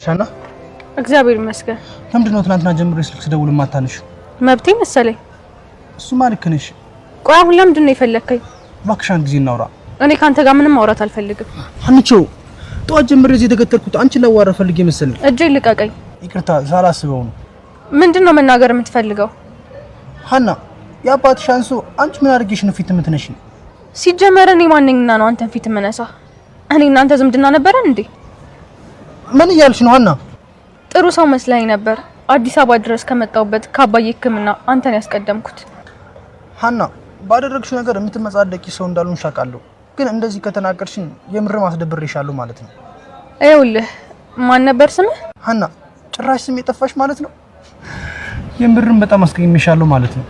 ሻና እግዚአብሔር ይመስገን። ለምንድነው ትናንትና ጀምሮ ስልክ ስደውል ማታነሽ? መብቴ መሰለኝ። እሱ ማለት ነሽ። ቆይ አሁን ለምንድነው የፈለከኝ? እባክሽን ጊዜ እናውራ። እኔ ካንተ ጋር ምንም ማውራት አልፈልግም። አንቺ ጠዋት ጀምሮ እዚህ የተከተልኩት አንቺን ላዋራ ፈልጌ መሰለኝ። እጄን ልቀቀኝ። ይቅርታ ሳላስበው ነው። ምንድነው መናገር የምትፈልገው? ሀና ያባትሽ አንሶ አንቺ ምን አድርጌሽ ነው ፊት የምትነሺ? ሲጀመር እኔ ማንኛና ነው አንተን ፊት የምነሳ? እኔ እናንተ ዝምድና ነበረን እንዴ? ምን እያልሽ ነው ሀና? ጥሩ ሰው መስለኝ ነበር አዲስ አበባ ድረስ ከመጣውበት ከአባዬ ሕክምና አንተን ያስቀደምኩት። ሀና ባደረግሽው ነገር የምትመጻደቂ ሰው እንዳልሆንሽ አውቃለሁ፣ ግን እንደዚህ ከተናገርሽኝ የምር ማስደብርሻለሁ ማለት ነው። ይኸውልህ ማን ነበር ስምህ? ሀና ጭራሽ ስም የጠፋሽ ማለት ነው። የምርም በጣም አስቀይሜሻለሁ ማለት ነው።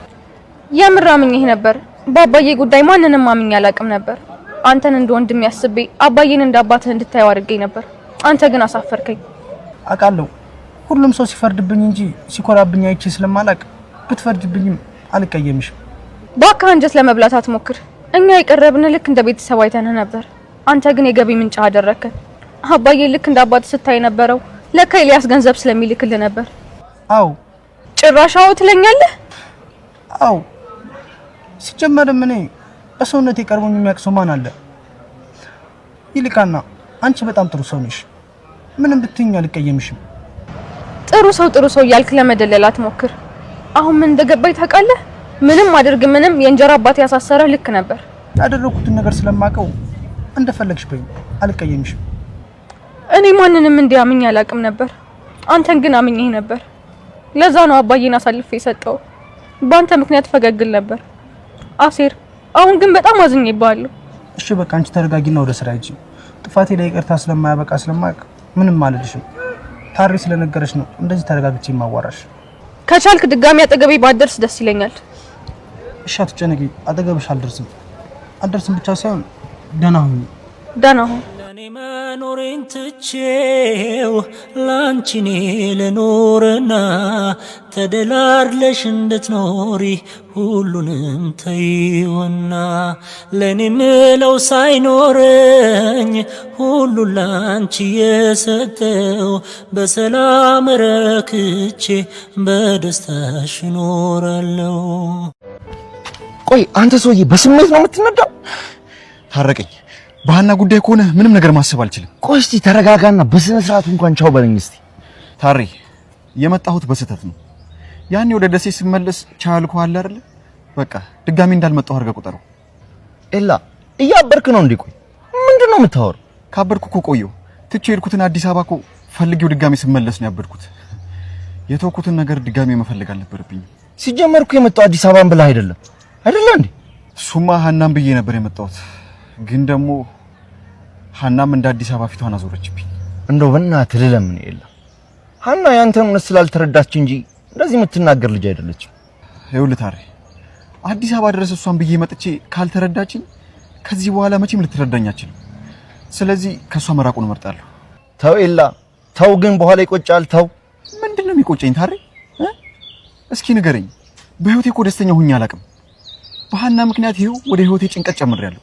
የምር አምኜህ ነበር። በአባዬ ጉዳይ ማንንም አምኜ አላውቅም ነበር። አንተን እንደ ወንድም ያስቤ አባዬን እንደ አባትህ እንድታየው አድርጌ ነበር። አንተ ግን አሳፈርከኝ። አውቃለሁ ሁሉም ሰው ሲፈርድብኝ እንጂ ሲኮራብኝ አይቼ ስለማላቅ ብትፈርድብኝም አልቀየምሽም። ባካ አንጀት ለመብላት አትሞክር። እኛ የቀረብን ልክ እንደ ቤተሰብ አይተንህ ነበር። አንተ ግን የገቢ ምንጭ አደረከን። አባዬ ልክ እንደ አባት ስታይ ነበረው ለካ ኤልያስ ገንዘብ ስለሚልክልህ ነበር። አው ጭራሻው ትለኛለህ? አው ሲጀመርም እኔ በሰውነት የቀርቦኝ የሚያቅሰው ማን አለ? ይልካና አንቺ በጣም ጥሩ ሰው ነሽ። ምንም ብትይኝ አልቀየምሽም። ጥሩ ሰው እያልክ ለመደለል አትሞክር። አሁን ምን እንደገባኝ ታውቃለህ? ምንም አድርግ ምንም የእንጀራ አባት ያሳሰረ ልክ ነበር። ያደረኩትን ነገር ስለማቀው እንደፈለግሽ በይኝ፣ አልቀየምሽም። እኔ ማንንም እንዲያምኝ አላውቅም ነበር። አንተን ግን አምኜህ ነበር። ለዛ ነው አባዬን አሳልፌ የሰጠው። በአንተ ምክንያት ፈገግል ነበር አሴር። አሁን ግን በጣም አዝኜብሃለሁ። እሺ በቃ አንቺ ተረጋጊና ወደ ስራ ሂጂ። ጥፋቴ ላይ ይቅርታ ስለማያበቃ ስለማቅ ምንም አልልሽም። ታሪ ስለነገረሽ ነው እንደዚህ ተረጋግቼ ማዋራሽ። ከቻልክ ድጋሚ አጠገቤ ባደርስ ደስ ይለኛል። እሺ አትጨነቂ፣ አጠገብሽ አልደርስም ብቻ ሳይሆን ደህና ሁኚ። ለኔ መኖሬን ትቼው ላንቺኔ ለኖርና ተደላድለሽ እንድትኖሪ ሁሉንም ተይውና ለኔ ምለው ሳይኖረኝ ሁሉ ላንቺ የሰጠው በሰላም ረክቼ በደስታሽ እኖራለሁ። ቆይ አንተ ሰውዬ በስሜት ነው የምትነዳው? ታረቀኝ። በሃና ጉዳይ ከሆነ ምንም ነገር ማሰብ አልችልም። ቆይ እስቲ ተረጋጋና በስነ ስርዓቱ እንኳን ቻው በለኝ እስቲ። ታሬ የመጣሁት በስተት ነው። ያኔ ወደ ደሴ ስመለስ ቻልኩ አለ አይደል? በቃ ድጋሚ እንዳልመጣሁ አድርገህ ቁጠረው። ኤላ እያበርክ ነው እንዴ? ቆይ ምንድነው የምታወራው? ካበርኩ እኮ ቆየሁ። ትቼ ሄድኩትን አዲስ አበባ እኮ ፈልጌው ድጋሚ ስመለስ ነው ያበርኩት። የተወኩትን ነገር ድጋሚ መፈለግ አልነበረብኝም። ሲጀመር እኮ የመጣው አዲስ አበባን ብለህ አይደለም እንዴ? ሱማ ሃናም ብዬ ነበር የመጣሁት፣ ግን ደግሞ ሃናም እንደ አዲስ አበባ ፊቷን አዞረችብኝ። እንደው በእናትህ ለምን ኤላ? ሃና ያንተን እውነት ስላልተረዳች እንጂ እንደዚህ የምትናገር ልጅ አይደለችም። ይኸውልህ ታሬ አዲስ አበባ ድረስ እሷን ብዬ መጥቼ ካልተረዳችኝ ከዚህ በኋላ መቼም ልትረዳኝ አትችልም። ስለዚህ ከሷ መራቁን እመርጣለሁ። ተው ኤላ ተው፣ ግን በኋላ ይቆጫል። ተው። ምንድነው የሚቆጨኝ ታሬ? እስኪ ንገረኝ። በህይወቴ እኮ ደስተኛ ሆኜ አላውቅም። በሃና ምክንያት ይሄው ወደ ህይወቴ ጭንቀት ጨምሬያለሁ።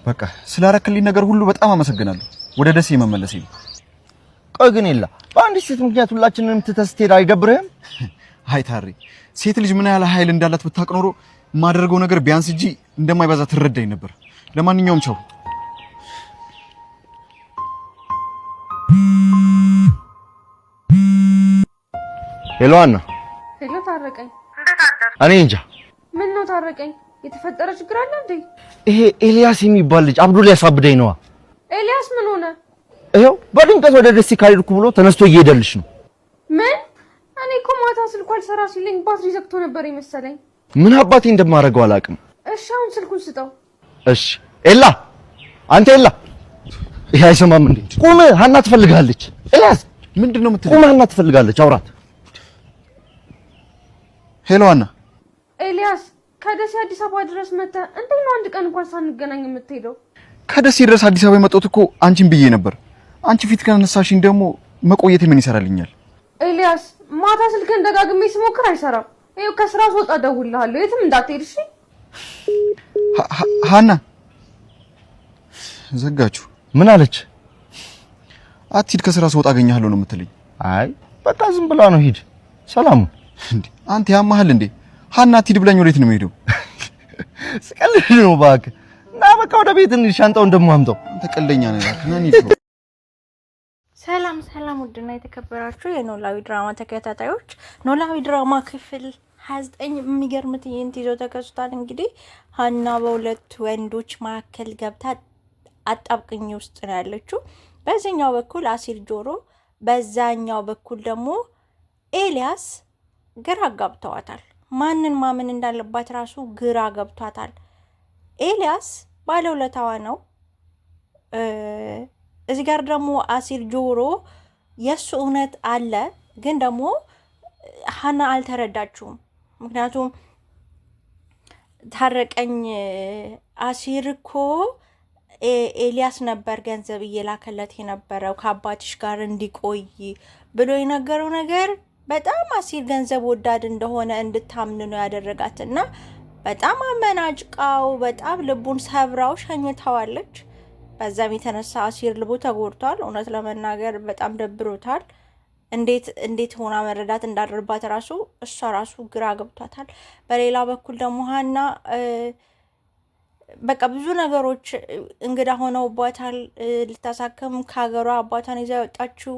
በቃ ስላረክልኝ ነገር ሁሉ በጣም አመሰግናለሁ። ወደ ደሴ መመለሴ ነው። ቆይ ግን ኤላ በአንዲት ሴት ምክንያት ሁላችንንም ትተስትሄድ አይደብርህም? አይ ታሬ ሴት ልጅ ምን ያህል ኃይል እንዳላት ብታውቅ ኖሮ የማደርገው ነገር ቢያንስ እንጂ እንደማይባዛ ትረዳኝ ነበር። ለማንኛውም ቻው። ሄሎ አና። ሄሎ ታረቀኝ። እኔ እንጃ። ምን ነው ታረቀኝ? የተፈጠረ ችግር አለ እንዴ? ይሄ ኤልያስ የሚባል ልጅ አብዱል ያሳብደኝ ነዋ። ኤልያስ ምን ሆነ? ይሄው በድንገት ወደ ደሴ ካልሄድኩ ብሎ ተነስቶ እየሄደልሽ ነው። ምን? እኔ እኮ ማታ ስልኩ አልሰራ ሲለኝ ባትሪ ዘግቶ ነበር የመሰለኝ። ምን አባቴ እንደማደርገው አላውቅም። እሺ አሁን ስልኩን ስጠው። እሺ ኤላ፣ አንተ ኤላ፣ ይሄ አይሰማም እንዴ? ቁም፣ ሃና ትፈልጋለች። ኤልያስ ምንድነው የምትለው? ቁም፣ ሃና ትፈልጋለች፣ አውራት። ሄሎ ሃና። ኤልያስ ከደሴ አዲስ አበባ ድረስ መጣ። እንዴት ነው አንድ ቀን እንኳን ሳንገናኝ የምትሄደው? ከደሴ ድረስ አዲስ አበባ የመጣሁት እኮ አንቺን ብዬ ነበር። አንቺ ፊት ከነሳሽኝ ደግሞ መቆየት ምን ይሰራልኛል? ኤልያስ ማታ ስልክን ደጋግሜ ስሞክር አይሰራም። ይኸው ከስራ ስወጣ እደውልልሃለሁ። የትም እንዳትሄድ እሺ? ሃና ዘጋችሁ። ምን አለች? አትሂድ ከስራ ስወጣ አገኘሃለሁ ነው የምትለኝ? አይ በቃ ዝም ብላ ነው ሂድ። ሰላም እንዴ አንተ ያማሃል እንዴ? ሀና አትሂድ ብላኝ ወዴት ነው የምሄደው? ስቀልድ ነው እባክህ። እና በቃ ወደ ቤት እንሂድ፣ ሻንጣውን ደግሞ አምጣው። አንተ ቀልደኛ ነህ እባክህ። ሰላም ሰላም፣ ውድና የተከበራችሁ የኖላዊ ድራማ ተከታታዮች ኖላዊ ድራማ ክፍል 29 የሚገርም ትዕይንት ይዞ ተከስቷል። እንግዲህ ሀና በሁለት ወንዶች መካከል ገብታ አጣብቅኝ ውስጥ ነው ያለችው። በዚህኛው በኩል አሲር ጆሮ፣ በዛኛው በኩል ደግሞ ኤልያስ ግራ ገብተዋታል። ማንን ማመን እንዳለባት ራሱ ግራ ገብቷታል። ኤልያስ ባለውለታዋ ነው። እዚህ ጋር ደግሞ አሲር ጆሮ የሱ እውነት አለ፣ ግን ደግሞ ሀና አልተረዳችውም። ምክንያቱም ታረቀኝ አሲር እኮ ኤልያስ ነበር ገንዘብ እየላከለት የነበረው ከአባትሽ ጋር እንዲቆይ ብሎ የነገረው ነገር በጣም አሲር ገንዘብ ወዳድ እንደሆነ እንድታምን ነው ያደረጋት እና በጣም አመናጭቃው፣ በጣም ልቡን ሰብራው ሸኝታዋለች። በዛም የተነሳ አሲር ልቡ ተጎድቷል። እውነት ለመናገር በጣም ደብሮታል። እንዴት ሆና መረዳት እንዳደረባት ራሱ እሷ ራሱ ግራ ገብቷታል። በሌላ በኩል ደግሞ ሀና በቃ ብዙ ነገሮች እንግዳ ሆነውባታል። ልታሳክም ከሀገሯ አባቷን ይዛ የወጣችው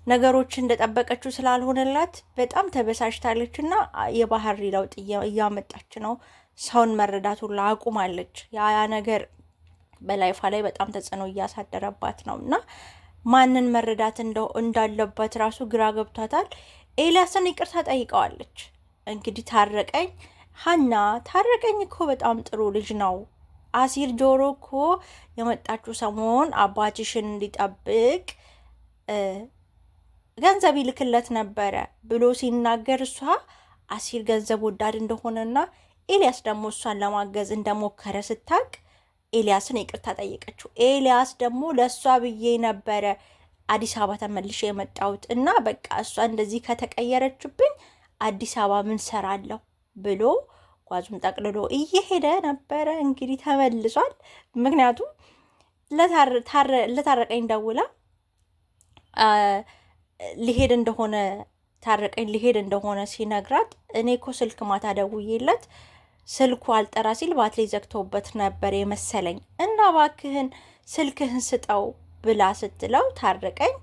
ነገሮች እንደጠበቀችው ስላልሆነላት በጣም ተበሳጭታለች እና የባህሪ ለውጥ እያመጣች ነው። ሰውን መረዳት ሁላ አቁማለች። ያ ነገር በላይፏ ላይ በጣም ተጽዕኖ እያሳደረባት ነው እና ማንን መረዳት እንዳለባት ራሱ ግራ ገብቷታል። ኤልያስን ይቅርታ ጠይቀዋለች። እንግዲህ ታረቀኝ ሀና ታረቀኝ እኮ በጣም ጥሩ ልጅ ነው። አሲር ጆሮ እኮ የመጣችው ሰሞን አባትሽን እንዲጠብቅ ገንዘብ ይልክለት ነበረ ብሎ ሲናገር እሷ አሲር ገንዘብ ወዳድ እንደሆነና ኤልያስ ደግሞ እሷን ለማገዝ እንደሞከረ ስታቅ ኤልያስን ይቅርታ ጠየቀችው። ኤልያስ ደግሞ ለእሷ ብዬ ነበረ አዲስ አበባ ተመልሼ የመጣሁት እና በቃ እሷ እንደዚህ ከተቀየረችብኝ አዲስ አበባ ምን ሰራለሁ ብሎ ጓዙን ጠቅልሎ እየሄደ ነበረ። እንግዲህ ተመልሷል። ምክንያቱም ለታረቀኝ ደውላ ታረቀኝ ሊሄድ እንደሆነ ሲነግራት እኔ እኮ ስልክ ማታ ደውዬለት ስልኩ አልጠራ ሲል ባትሪ ዘግቶበት ነበር የመሰለኝ እና እባክህን ስልክህን ስጠው ብላ ስትለው ታረቀኝ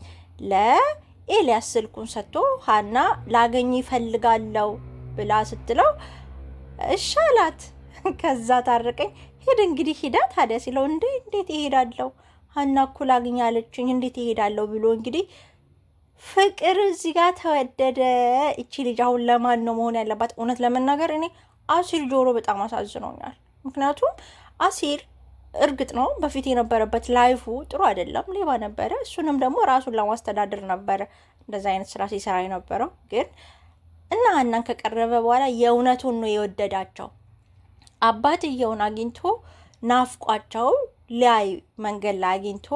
ለኤልያስ ስልኩን ሰጥቶ ሀና ላገኝ ይፈልጋለው ብላ ስትለው እሻላት። ከዛ ታረቀኝ ሄድ እንግዲህ ሂዳ ታዲያ ሲለው እንዴት ይሄዳለው ሀና እኮ ላገኝ አለችኝ እንዴት ይሄዳለው ብሎ እንግዲህ ፍቅር እዚህ ጋር ተወደደ። እቺ ልጅ አሁን ለማን ነው መሆን ያለባት? እውነት ለመናገር እኔ አሲር ጆሮ በጣም አሳዝኖኛል። ምክንያቱም አሲር እርግጥ ነው በፊት የነበረበት ላይፉ ጥሩ አይደለም፣ ሌባ ነበረ። እሱንም ደግሞ ራሱን ለማስተዳደር ነበረ እንደዛ አይነት ስራ ሲሰራ የነበረው። ግን እና ሀናን ከቀረበ በኋላ የእውነቱን ነው የወደዳቸው። አባትየውን አግኝቶ ናፍቋቸው ሊያይ መንገድ ላይ አግኝቶ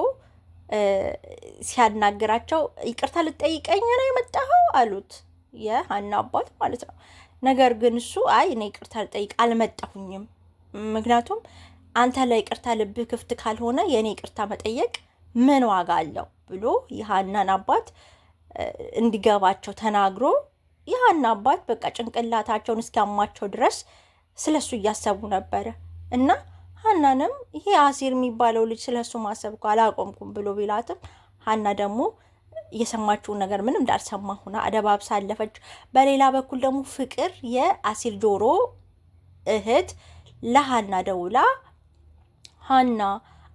ሲያናግራቸው ይቅርታ ልጠይቀኝ ነው የመጣኸው አሉት፣ የሀና አባት ማለት ነው። ነገር ግን እሱ አይ እኔ ይቅርታ ልጠይቅ አልመጣሁኝም፣ ምክንያቱም አንተ ለይቅርታ ልብህ ክፍት ካልሆነ የእኔ ይቅርታ መጠየቅ ምን ዋጋ አለው ብሎ የሀናን አባት እንዲገባቸው ተናግሮ የሀና አባት በቃ ጭንቅላታቸውን እስኪያማቸው ድረስ ስለሱ እያሰቡ ነበረ እና ሀናንም ይሄ አሲር የሚባለው ልጅ ስለሱ ማሰብ እኮ አላቆምኩም ብሎ ቢላትም ሀና ደግሞ የሰማችውን ነገር ምንም እንዳልሰማ ሆና አደባብሳ አለፈች። በሌላ በኩል ደግሞ ፍቅር የአሲር ጆሮ እህት ለሀና ደውላ ሀና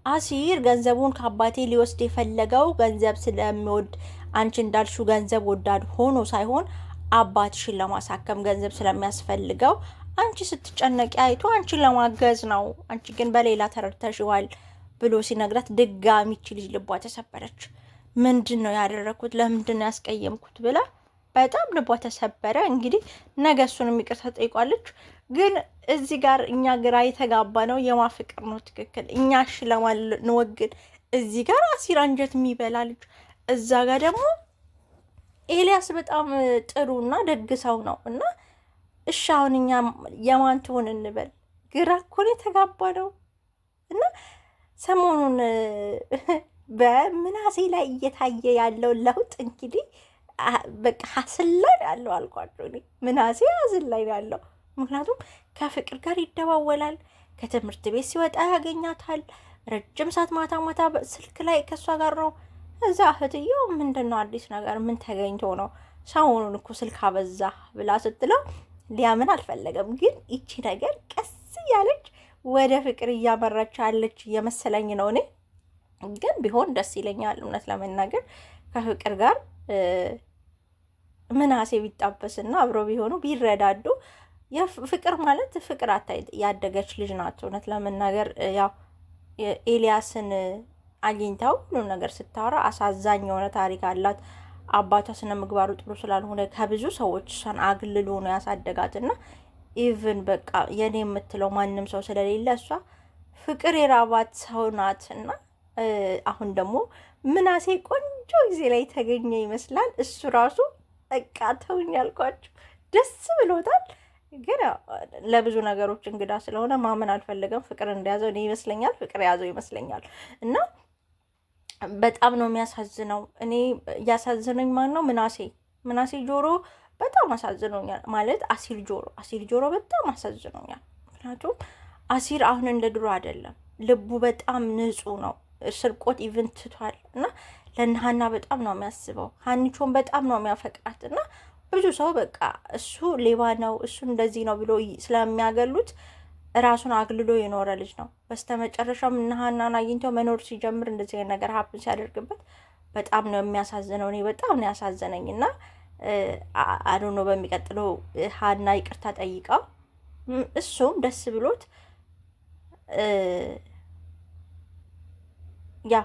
አሲር ገንዘቡን ከአባቴ ሊወስድ የፈለገው ገንዘብ ስለሚወድ አንቺ እንዳልሽው ገንዘብ ወዳድ ሆኖ ሳይሆን አባትሽን ለማሳከም ገንዘብ ስለሚያስፈልገው አንቺ ስትጨነቂ አይቶ አንቺን ለማገዝ ነው፣ አንቺ ግን በሌላ ተረድተሽዋል ብሎ ሲነግራት ድጋሚ እቺ ልጅ ልቧ ተሰበረች። ምንድን ነው ያደረኩት? ለምንድን ነው ያስቀየምኩት? ብላ በጣም ልቧ ተሰበረ። እንግዲህ ነገ እሱንም ይቅርታ ጠይቋለች። ግን እዚህ ጋር እኛ ግራ የተጋባ ነው የማ ፍቅር ነው ትክክል? እኛ እሺ ለማንወግን እዚህ ጋር አሲር አንጀት የሚበላ ልጅ፣ እዛ ጋር ደግሞ ኤልያስ በጣም ጥሩና ደግ ሰው ነው እና እሺ አሁን እኛ የማን ትሆን እንበል? ግራ እኮ ነው የተጋባ ነው እና ሰሞኑን በምናሴ ላይ እየታየ ያለው ለውጥ እንግዲህ በቃ ሀስል ላይ ያለው አልኳቸው። እኔ ምናሴ ሀስል ላይ ያለው ምክንያቱም ከፍቅር ጋር ይደዋወላል። ከትምህርት ቤት ሲወጣ ያገኛታል። ረጅም ሰዓት ማታ ማታ ስልክ ላይ ከእሷ ጋር ነው። እዛ እህትየው ምንድን ነው አዲስ ነገር ምን ተገኝቶ ነው ሰሞኑን እኮ ስልክ አበዛ ብላ ስትለው ሊያምን አልፈለገም። ግን ይቺ ነገር ቀስ እያለች ወደ ፍቅር እያመራች ያለች እየመሰለኝ ነው። እኔ ግን ቢሆን ደስ ይለኛል እውነት ለመናገር ከፍቅር ጋር ምናሴ ቢጣበስና አብረው ቢሆኑ ቢረዳዱ። ፍቅር ማለት ፍቅር ያደገች ልጅ ናት። እውነት ለመናገር ያው ኤልያስን አግኝታው ሁሉም ነገር ስታወራ አሳዛኝ የሆነ ታሪክ አላት። አባቷ ስነ ምግባሩ ጥሩ ስላልሆነ ከብዙ ሰዎች እሷን አግልሎ ነው ያሳደጋት እና ኢቭን በቃ የኔ የምትለው ማንም ሰው ስለሌለ እሷ ፍቅር የራባት ሰው ናት እና አሁን ደግሞ ምናሴ ቆንጆ ጊዜ ላይ ተገኘ ይመስላል። እሱ ራሱ በቃ ተውኝ ያልኳችሁ ደስ ብሎታል። ግን ለብዙ ነገሮች እንግዳ ስለሆነ ማመን አልፈለገም። ፍቅር እንደያዘው እኔ ይመስለኛል፣ ፍቅር የያዘው ይመስለኛል እና በጣም ነው የሚያሳዝነው። እኔ እያሳዝነኝ ማን ነው ምናሴ ጆሮ በጣም አሳዝኖኛል። ማለት አሲር ጆሮ በጣም አሳዝኖኛል። ምክንያቱም አሲር አሁን እንደ ድሮ አይደለም። ልቡ በጣም ንጹህ ነው። ስርቆት ኢቭን ትቷል እና ለነሃና በጣም ነው የሚያስበው። ሀኒቾን በጣም ነው የሚያፈቅራት እና ብዙ ሰው በቃ እሱ ሌባ ነው እሱ እንደዚህ ነው ብሎ ስለሚያገሉት ራሱን አግልሎ የኖረ ልጅ ነው። በስተመጨረሻም ነሃናን አግኝተው መኖር ሲጀምር እንደዚህ አይነት ነገር ሀፕን ሲያደርግበት በጣም ነው የሚያሳዝነው። እኔ በጣም ነው ያሳዘነኝ እና አዶኖ በሚቀጥለው ሀና ይቅርታ ጠይቃው እሱም ደስ ብሎት ያ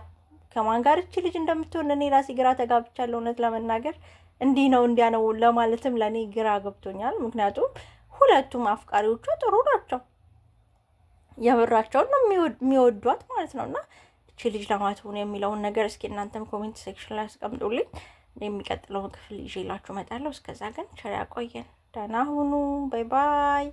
ከማን ጋር እቺ ልጅ እንደምትሆን እኔ ራሴ ግራ ተጋብቻለሁ። እውነት ለመናገር እንዲህ ነው እንዲያ ነው ለማለትም ለእኔ ግራ ገብቶኛል። ምክንያቱም ሁለቱም አፍቃሪዎቿ ጥሩ ናቸው፣ የምራቸውን ነው የሚወዷት ማለት ነው። እና እቺ ልጅ ለማትሆን የሚለውን ነገር እስኪ እናንተም ኮሜንት ሴክሽን ላይ አስቀምጡልኝ። የሚቀጥለውን ክፍል ይዤላችሁ እመጣለሁ። እስከዛ ግን ቸር ያቆየን። ደህና ሁኑ። ባይ ባይ።